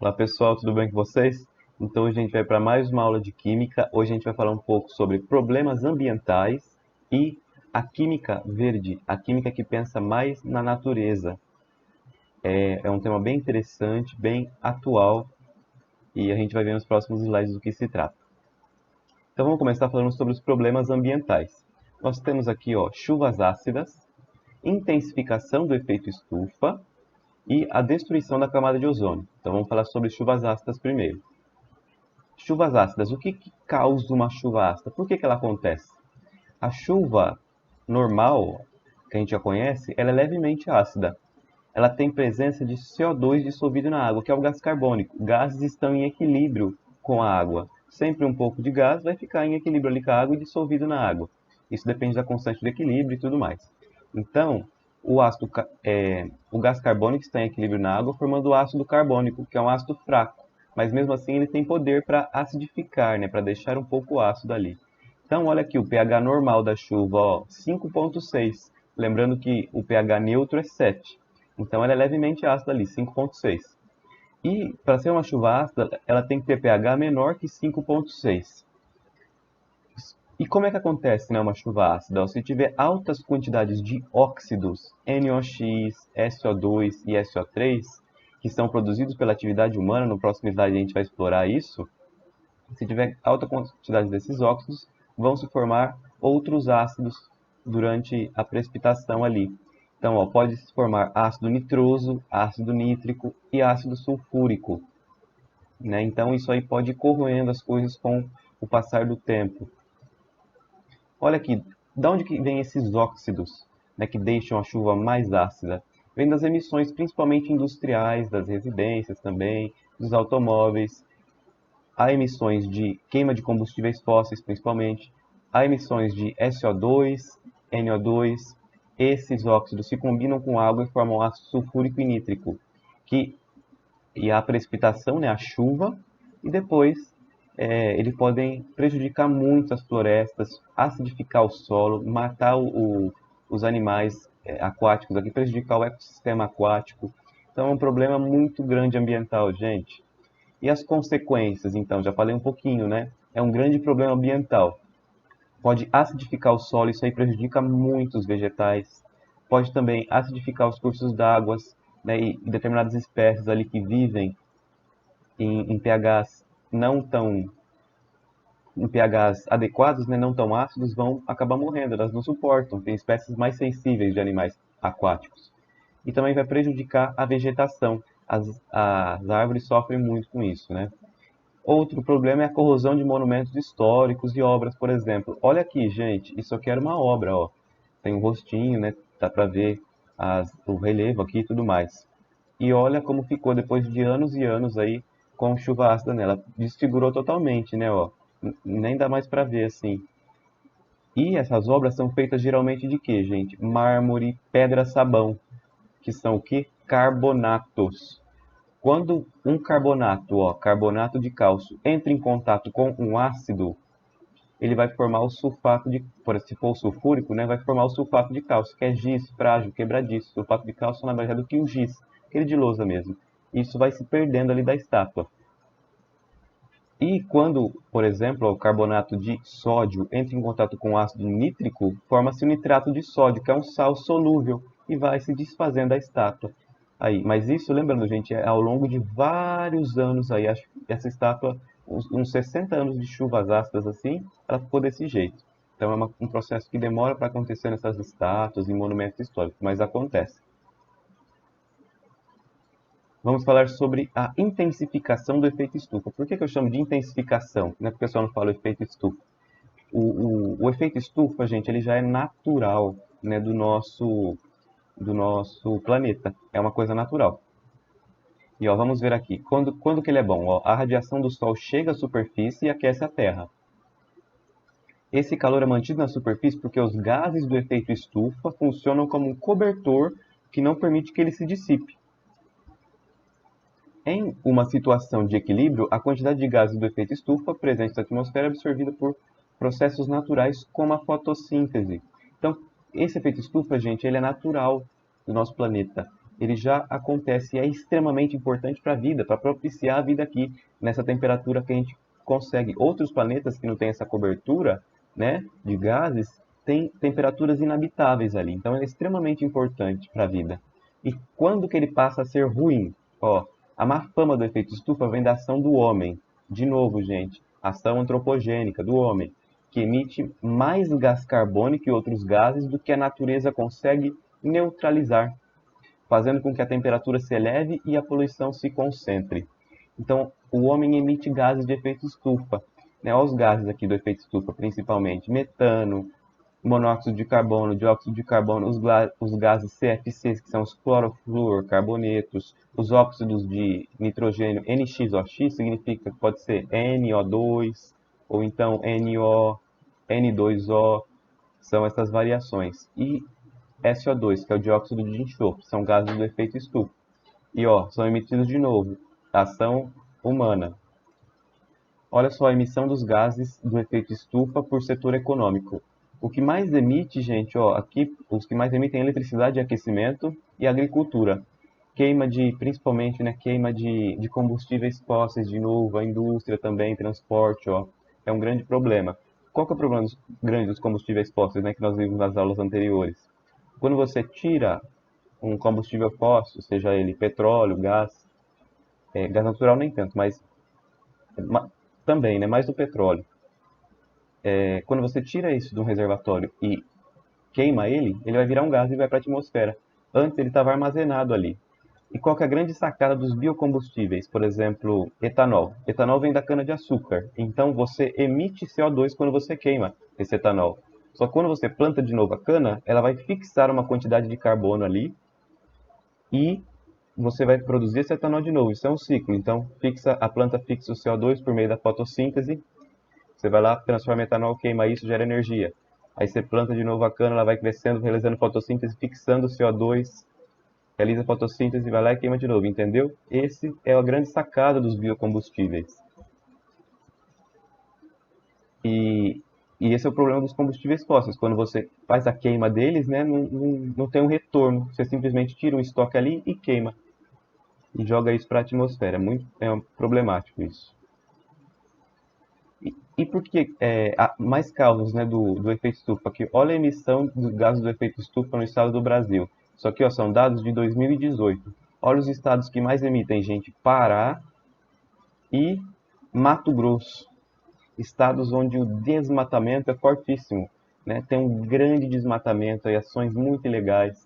Olá pessoal, tudo bem com vocês? Então hoje a gente vai para mais uma aula de Química. Hoje a gente vai falar um pouco sobre problemas ambientais e a química verde, a química que pensa mais na natureza. É um tema bem interessante, bem atual e a gente vai ver nos próximos slides do que se trata. Então vamos começar falando sobre os problemas ambientais. Nós temos aqui chuvas ácidas, intensificação do efeito estufa e a destruição da camada de ozônio. Então vamos falar sobre chuvas ácidas primeiro. Chuvas ácidas. O que causa uma chuva ácida? Por que ela acontece? A chuva normal, que a gente já conhece, ela é levemente ácida. Ela tem presença de CO2 dissolvido na água, que é o gás carbônico. Gases estão em equilíbrio com a água. Sempre um pouco de gás vai ficar em equilíbrio ali com a água e dissolvido na água. Isso depende da constante de equilíbrio e tudo mais. Então, o gás carbônico está em equilíbrio na água, formando o ácido carbônico, que é um ácido fraco. Mas mesmo assim ele tem poder para acidificar, né, para deixar um pouco ácido ali. Então, olha aqui o pH normal da chuva, 5,6. Lembrando que o pH neutro é 7. Então, ela é levemente ácida ali, 5,6. E para ser uma chuva ácida, ela tem que ter pH menor que 5,6. E como é que acontece, né, uma chuva ácida? Se tiver altas quantidades de óxidos, NOx, SO2 e SO3, que são produzidos pela atividade humana, no próximo slide a gente vai explorar isso. Se tiver alta quantidade desses óxidos, vão se formar outros ácidos durante a precipitação ali. Então, pode se formar ácido nitroso, ácido nítrico e ácido sulfúrico, né? Então, isso aí pode ir corroendo as coisas com o passar do tempo. Olha aqui, de onde que vem esses óxidos, né, que deixam a chuva mais ácida? Vem das emissões principalmente industriais, das residências também, dos automóveis. Há emissões de queima de combustíveis fósseis, principalmente. Há emissões de SO2, NO2. Esses óxidos se combinam com água e formam ácido sulfúrico e nítrico, e a precipitação, né, a chuva, e depois eles podem prejudicar muito as florestas, acidificar o solo, matar os animais aquáticos, aqui, prejudicar o ecossistema aquático. Então é um problema muito grande ambiental, gente. E as consequências, então, já falei um pouquinho, né? É um grande problema ambiental. Pode acidificar o solo, isso aí prejudica muito os vegetais. Pode também acidificar os cursos d'água, né? E determinadas espécies ali que vivem em pHs não tão em pHs adequados, né, não tão ácidos, vão acabar morrendo, elas não suportam. Tem espécies mais sensíveis de animais aquáticos. E também vai prejudicar a vegetação. As árvores sofrem muito com isso, né? Outro problema é a corrosão de monumentos históricos e obras, por exemplo. Olha aqui, gente, isso aqui era uma obra, ó. Tem um rostinho, né? Dá pra ver o relevo aqui e tudo mais. E olha como ficou depois de anos e anos aí com chuva ácida nela. Desfigurou totalmente, né, ó. Nem dá mais pra ver assim. E essas obras são feitas geralmente de quê, gente? Mármore, pedra-sabão, que são o quê? Carbonatos. Quando um carbonato, carbonato de cálcio, entra em contato com um ácido, ele vai formar o sulfato de, se for o sulfúrico, né, vai formar o sulfato de cálcio, que é giz, frágil, quebradiço. Sulfato de cálcio nada mais é do que o giz, aquele de lousa mesmo. Isso vai se perdendo ali da estátua. E quando, por exemplo, o carbonato de sódio entra em contato com ácido nítrico, forma-se o nitrato de sódio, que é um sal solúvel, e vai se desfazendo a estátua. Aí, mas isso, lembrando, gente, é ao longo de vários anos aí. Acho que essa estátua, uns 60 anos de chuvas ácidas assim, ela ficou desse jeito. Então é um processo que demora para acontecer nessas estátuas e monumentos históricos, mas acontece. Vamos falar sobre a intensificação do efeito estufa. Por que eu chamo de intensificação? Não é porque o pessoal não fala efeito estufa. O efeito estufa, gente, ele já é natural, né, do nosso planeta. É uma coisa natural. E vamos ver aqui. Quando que ele é bom? A radiação do Sol chega à superfície e aquece a Terra. Esse calor é mantido na superfície porque os gases do efeito estufa funcionam como um cobertor que não permite que ele se dissipe. Em uma situação de equilíbrio, a quantidade de gases do efeito estufa presente na atmosfera é absorvida por processos naturais como a fotossíntese. Então, esse efeito estufa, gente, ele é natural do nosso planeta. ele já acontece e é extremamente importante para a vida, para propiciar a vida aqui, nessa temperatura que a gente consegue. Outros planetas que não têm essa cobertura, né, de gases, têm temperaturas inabitáveis ali. Então é extremamente importante para a vida. E quando que ele passa a ser ruim? Ó, a má fama do efeito estufa vem da ação do homem. De novo, gente, ação antropogênica do homem, que emite mais gás carbônico e outros gases do que a natureza consegue neutralizar, fazendo com que a temperatura se eleve e a poluição se concentre. Então, o homem emite gases de efeito estufa, né? Olha os gases aqui do efeito estufa, principalmente metano, monóxido de carbono, dióxido de carbono, os gases CFCs, que são os clorofluorcarbonetos, os óxidos de nitrogênio NXOX, significa que pode ser NO2, ou então NO, N2O, são essas variações. E SO2, que é o dióxido de enxofre, são gases do efeito estufa. E ó, são emitidos de novo, ação humana. Olha só a emissão dos gases do efeito estufa por setor econômico. O que mais emite, gente, ó, aqui os que mais emitem é eletricidade e aquecimento e agricultura. Queima de, principalmente, né, queima de combustíveis fósseis, de novo, a indústria também, transporte, ó, é um grande problema. Qual que é o problema grande dos combustíveis fósseis, né, que nós vimos nas aulas anteriores? Quando você tira um combustível fóssil, seja ele petróleo, gás, gás natural nem tanto, mas também, né, mais do petróleo. Quando você tira isso de um reservatório e queima ele vai virar um gás e vai para a atmosfera. Antes ele estava armazenado ali. E qual que é a grande sacada dos biocombustíveis? Por exemplo, etanol. Etanol vem da cana-de-açúcar. Então você emite CO2 quando você queima esse etanol. Só que quando você planta de novo a cana, ela vai fixar uma quantidade de carbono ali e você vai produzir esse etanol de novo. Isso é um ciclo. Então a planta fixa o CO2 por meio da fotossíntese. Você vai lá, transforma em etanol, queima isso, gera energia. Aí você planta de novo a cana, ela vai crescendo, realizando fotossíntese, fixando o CO2, realiza fotossíntese, vai lá e queima de novo, entendeu? Esse é a grande sacada dos biocombustíveis. E, e esse é o problema dos combustíveis fósseis. Quando você faz a queima deles, né, não tem um retorno. Você simplesmente tira um estoque ali e queima. E joga isso para a atmosfera. É problemático isso. E por que há mais causas, né, do efeito estufa? Aqui, olha a emissão dos gases do efeito estufa no estado do Brasil. Isso aqui, ó, são dados de 2018. Olha os estados que mais emitem, gente. Pará e Mato Grosso. Estados onde o desmatamento é fortíssimo, né? Tem um grande desmatamento e ações muito ilegais.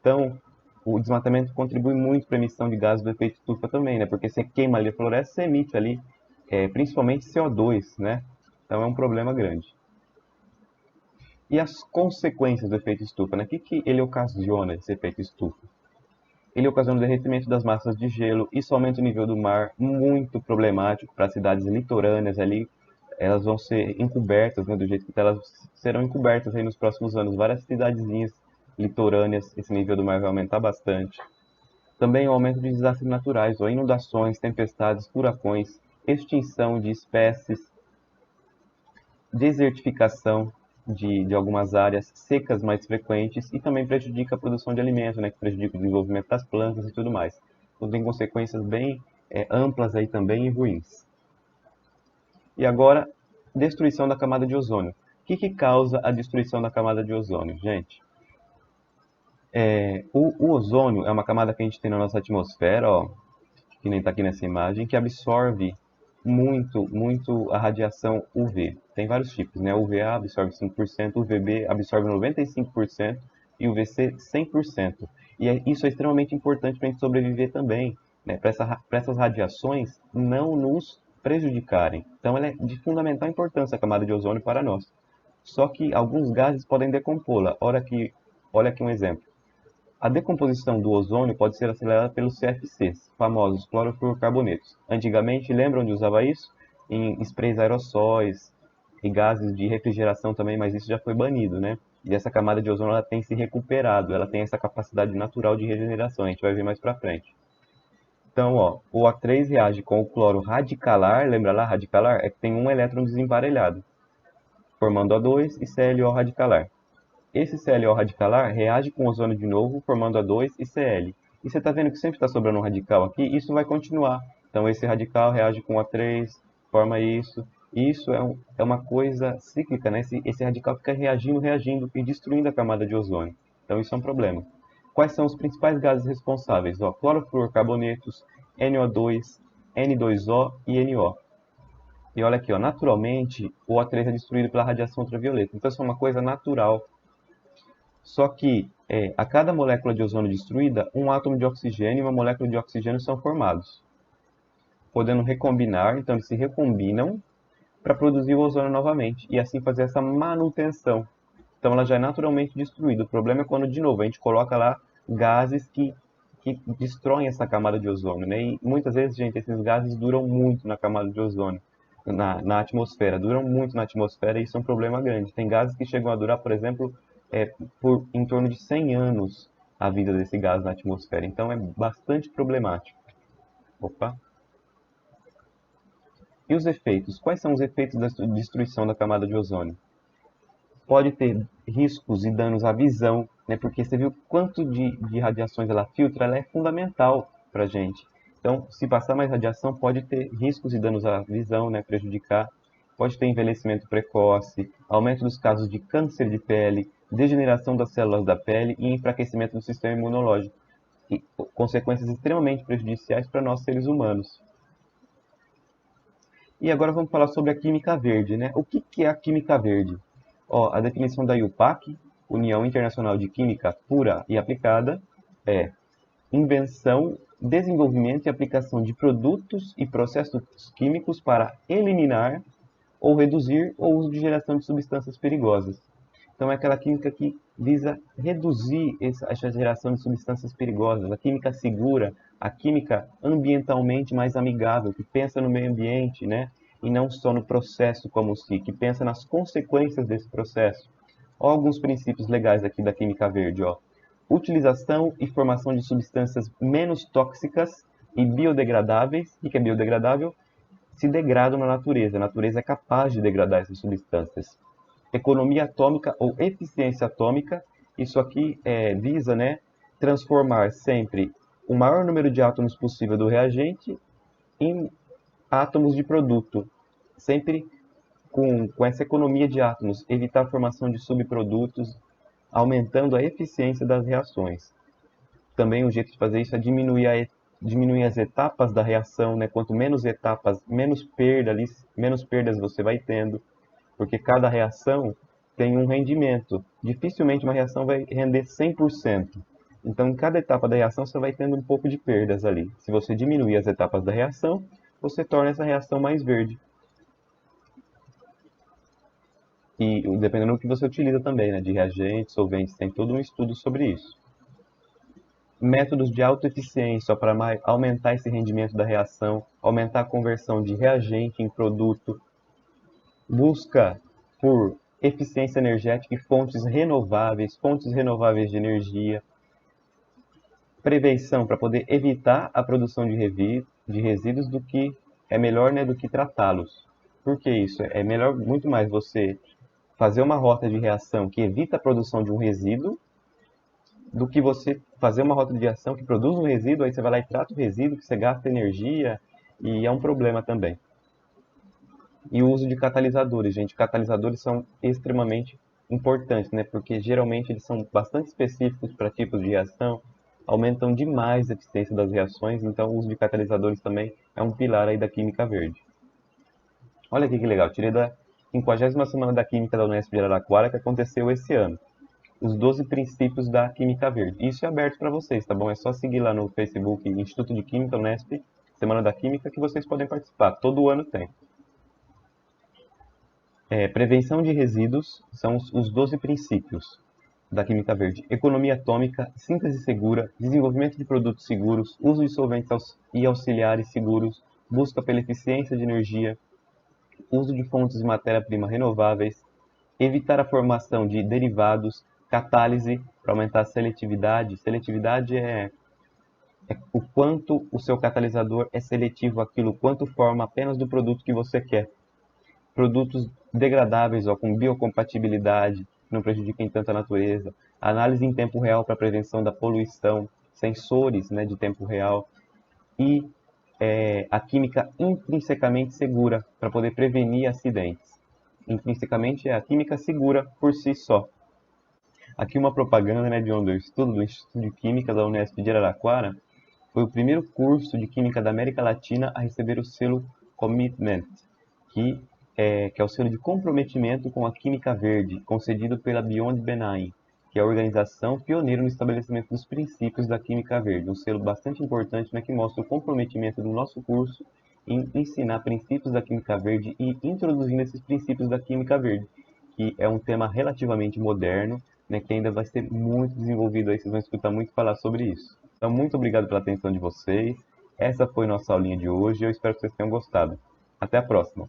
Então, o desmatamento contribui muito para a emissão de gases do efeito estufa também, né? Porque você queima ali a floresta, você emite ali, principalmente CO2, né? Então é um problema grande. E as consequências do efeito estufa, né? O que ele ocasiona, esse efeito estufa? Ele ocasiona o derretimento das massas de gelo, isso aumenta o nível do mar, muito problemático para as cidades litorâneas ali. Elas vão ser encobertas, né, do jeito que elas serão encobertas aí nos próximos anos. Várias cidadezinhas litorâneas, esse nível do mar vai aumentar bastante. Também o aumento de desastres naturais, ou inundações, tempestades, furacões, extinção de espécies, desertificação de algumas áreas, secas mais frequentes e também prejudica a produção de alimentos, né, que prejudica o desenvolvimento das plantas e tudo mais. Então tem consequências bem amplas aí também e ruins. E agora, destruição da camada de ozônio. O que causa a destruição da camada de ozônio, gente? O ozônio é uma camada que a gente tem na nossa atmosfera, ó, que nem está aqui nessa imagem, que absorve muito a radiação UV. Tem vários tipos, né? UVA absorve 5%, UVB absorve 95% e UVC 100%. E isso é extremamente importante para a gente sobreviver também, né? Para essas radiações não nos prejudicarem. Então, ela é de fundamental importância, a camada de ozônio, para nós. Só que alguns gases podem decompô-la. Olha aqui um exemplo. A decomposição do ozônio pode ser acelerada pelos CFCs, famosos clorofluorcarbonetos. Antigamente, lembra onde usava isso? Em sprays aerossóis e gases de refrigeração também, mas isso já foi banido, né? E essa camada de ozônio ela tem se recuperado, ela tem essa capacidade natural de regeneração, a gente vai ver mais pra frente. Então, ó, o O3 reage com o cloro radicalar, lembra lá, radicalar? É que tem um elétron desemparelhado, formando O2 e ClO radicalar. Esse ClO radicalar reage com ozônio de novo, formando O2 e Cl. E você está vendo que sempre está sobrando um radical aqui, isso vai continuar. Então esse radical reage com O3, forma isso. E isso é uma coisa cíclica, né? Esse radical fica reagindo, reagindo e destruindo a camada de ozônio. Então isso é um problema. Quais são os principais gases responsáveis? Ó, clorofluorcarbonetos, NO2, N2O e NO. E olha aqui, ó, naturalmente o O3 é destruído pela radiação ultravioleta. Então isso é uma coisa natural. Só que a cada molécula de ozônio destruída, um átomo de oxigênio e uma molécula de oxigênio são formados, podendo recombinar, então eles se recombinam para produzir o ozônio novamente e assim fazer essa manutenção. Então ela já é naturalmente destruída. O problema é quando, de novo, a gente coloca lá gases que destroem essa camada de ozônio, né? E muitas vezes, gente, esses gases duram muito na camada de ozônio, na atmosfera, duram muito na atmosfera e isso é um problema grande. Tem gases que chegam a durar, por exemplo, por em torno de 100 anos a vida desse gás na atmosfera. Então é bastante problemático. Opa! E os efeitos? Quais são os efeitos da destruição da camada de ozônio? Pode ter riscos e danos à visão, né? Porque você viu quanto de radiações ela filtra, ela é fundamental para a gente. Então, se passar mais radiação, pode ter riscos e danos à visão, né? Prejudicar. Pode ter envelhecimento precoce, aumento dos casos de câncer de pele, degeneração das células da pele e enfraquecimento do sistema imunológico. E consequências extremamente prejudiciais para nós seres humanos. E agora vamos falar sobre a química verde, né? O que é a química verde? Ó, a definição da IUPAC, União Internacional de Química Pura e Aplicada, é invenção, desenvolvimento e aplicação de produtos e processos químicos para eliminar ou reduzir o uso de geração de substâncias perigosas. Então é aquela química que visa reduzir essa geração de substâncias perigosas, a química segura, a química ambientalmente mais amigável, que pensa no meio ambiente, né? E não só no processo como si, que pensa nas consequências desse processo. Ó, alguns princípios legais aqui da química verde, ó. Utilização e formação de substâncias menos tóxicas e biodegradáveis. O que é biodegradável? Se degradam na natureza. A natureza é capaz de degradar essas substâncias. Economia atômica ou eficiência atômica, isso aqui visa, né, transformar sempre o maior número de átomos possível do reagente em átomos de produto, sempre com essa economia de átomos, evitar a formação de subprodutos, aumentando a eficiência das reações. Também um jeito de fazer isso é diminuir as etapas da reação, né? Quanto menos etapas, menos perdas você vai tendo, porque cada reação tem um rendimento. Dificilmente uma reação vai render 100%. Então, em cada etapa da reação, você vai tendo um pouco de perdas ali. Se você diminuir as etapas da reação, você torna essa reação mais verde. E dependendo do que você utiliza também, né? De reagentes, solventes, tem todo um estudo sobre isso. Métodos de autoeficiência para aumentar esse rendimento da reação, aumentar a conversão de reagente em produto, busca por eficiência energética e fontes renováveis de energia, prevenção para poder evitar a produção de resíduos do que é melhor, né, do que tratá-los. Por que isso? É melhor muito mais você fazer uma rota de reação que evita a produção de um resíduo do que você fazer uma rota de reação que produz um resíduo, aí você vai lá e trata o resíduo, que você gasta energia e é um problema também. E o uso de catalisadores, gente. Catalisadores são extremamente importantes, né? Porque geralmente eles são bastante específicos para tipos de reação, aumentam demais a eficiência das reações, então o uso de catalisadores também é um pilar aí da química verde. Olha aqui que legal, tirei da 50ª Semana da Química da Unesp de Araraquara, que aconteceu esse ano. Os 12 princípios da Química Verde. Isso é aberto para vocês, tá bom? É só seguir lá no Facebook Instituto de Química Unesp, Semana da Química, que vocês podem participar. Todo ano tem. Prevenção de resíduos são os 12 princípios da Química Verde. Economia atômica, síntese segura, desenvolvimento de produtos seguros, uso de solventes e auxiliares seguros, busca pela eficiência de energia, uso de fontes de matéria-prima renováveis, evitar a formação de derivados, catálise para aumentar a seletividade. Seletividade é o quanto o seu catalisador é seletivo àquilo, quanto forma apenas do produto que você quer. Produtos degradáveis, ó, com biocompatibilidade, que não prejudiquem tanto a natureza. Análise em tempo real para prevenção da poluição. sensores, né, de tempo real, e a química intrinsecamente segura, para poder prevenir acidentes. Intrinsecamente é a química segura por si só. Aqui uma propaganda, né, de onde eu estudo, do Instituto de Química da Unesp de Araraquara. Foi o primeiro curso de Química da América Latina a receber o selo Commitment, que é o selo de comprometimento com a química verde, concedido pela Beyond Benign, que é a organização pioneira no estabelecimento dos princípios da química verde. Um selo bastante importante, né, que mostra o comprometimento do nosso curso em ensinar princípios da química verde e introduzindo esses princípios da química verde, que é um tema relativamente moderno, né, que ainda vai ser muito desenvolvido aí, vocês vão escutar muito falar sobre isso. Então, muito obrigado pela atenção de vocês. Essa foi nossa aulinha de hoje e eu espero que vocês tenham gostado. Até a próxima!